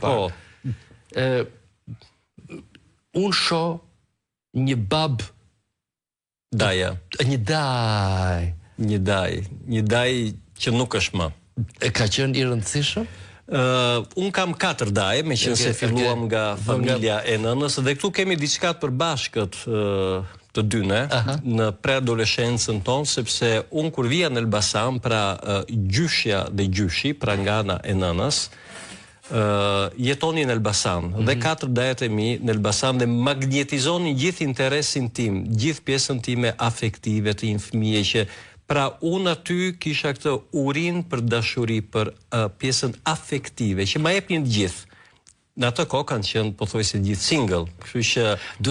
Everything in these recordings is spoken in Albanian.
Po. Unë shoh një bab Daja. Një daj që nuk është më. E ka qenë i rëndësishëm? Unë kam 4 daje, me qenë se filluam nga familja e nënës, dhe këtu kemi diçka të përbashkët të dyne, në preadoleshencën tonë, sepse unë kur vija në Elbasan, pra gjyshja dhe gjyshi, pra nga ana e nënës, jetoni në Elbasan, dhe 4 dajet e mi në Elbasan, dhe magnetizoni gjithë interesin tim, gjithë pjesën time afektive të një fëmije që pra unë aty kisha këtë urin për dashuri, për pjesën afektive, që ma jepnin gjithë. Në atë kohë kanë qenë, po thoj se gjithë single, kështu që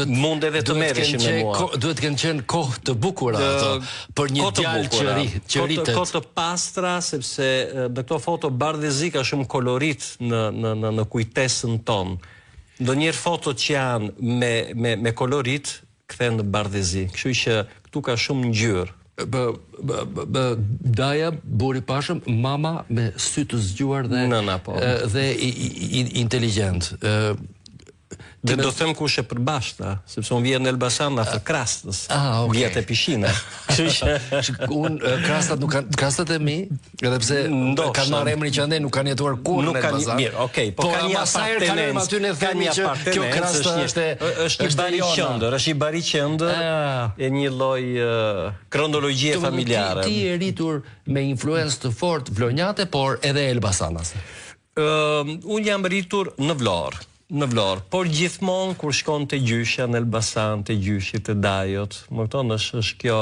mund edhe të merreshin me mua. Duhet kanë qenë kohë të bukura ato, për një djalë që rritet. Kohë të pastra, sepse në këto foto bardhëzi ka shumë kolorit në kujtesën tonë. Ndonjëherë fotot që janë me kolorit, kthehen në bardhëzi. Kështu që këtu ka shumë ngjyrë. Daja, buri pashëm, mama me sy të zgjuar dhe inteligjent. Dhe do them kush e përbashkëta, sepse unë vjen në Elbasan afër Krastës. Vjet e pishina. Unë Krastat e mi, edhe pse kanë marrë emrin që andej nuk kanë jetuar kurrë në Elbasan. Mirë, okay, po ka një apartenencë, ka një apartenencë, është i bariqendër, është i bariqendër e një lloj kronologjie familjare. Ti je rritur me influencë të fortë vlonjate, por edhe elbasanase. Unë jam rritur në Vlorë, por gjithmonë kur shkon të gjyshja në Elbasan, të gjyshit të dajot, më këton është kjo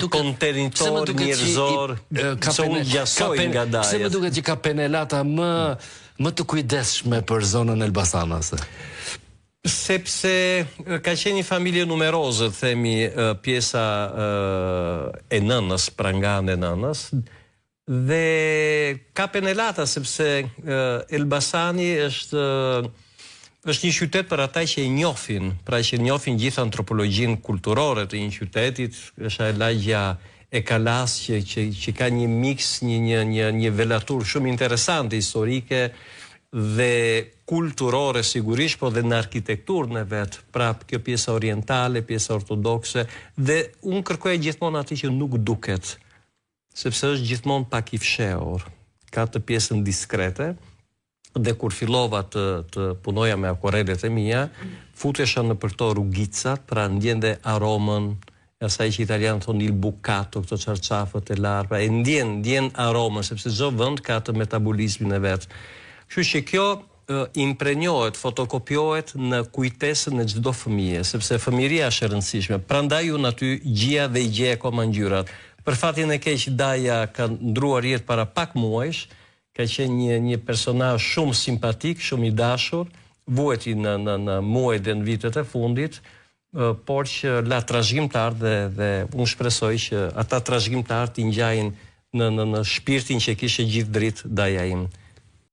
konteritor njerëzor, se unë gjasoj nga dajot. Pse më duket që ka penelata më të kujdesshme për zonën elbasanase? Sepse ka qenë një familje numeroze, themi pjesa e nënës, pra nga në nënës, dhe ka penelata, sepse Elbasani është një qytet për ata që e njohin, pra që njohin gjithë antropologjinë kulturore të një qytetit, është e lagja e Kalas që ka një mix, një velatur shumë interesante, historike dhe kulturore sigurisht, po dhe në arkitekturën e vetë, pra kjo pjesa orientale, pjesa ortodokse, dhe unë kërkoj gjithmonë ati që nuk duket, sepse është gjithmonë pak i fshehur, ka të pjesën diskrete, dhe kur fillova të punoja me akuarelet e mia, futesha në për to rrugicat, pra ndjende aromën, asaj që italianë thonë il bucato, këto çarçafët e larë, e ndjen aromën, sepse çdo vend ka të metabolizmin e vet. Kështu që kjo imprenjohet, fotokopiohet në kujtesën e çdo fëmije, sepse fëmiria është e rëndësishme. Prandaj unë aty gjija dhe i gjej akoma ngjyrat. Për fatin e keq, Daja ka ndruar jetë para pak muajsh, ka qenë një personazh shumë simpatik, shumë i dashur, vuajti në muajt dhe në vitet e fundit, por që la trashëgimtar dhe unë shpresoj që ata trashëgimtar t'i ngjajnë në shpirtin që kishte gjithë dritë Daja im.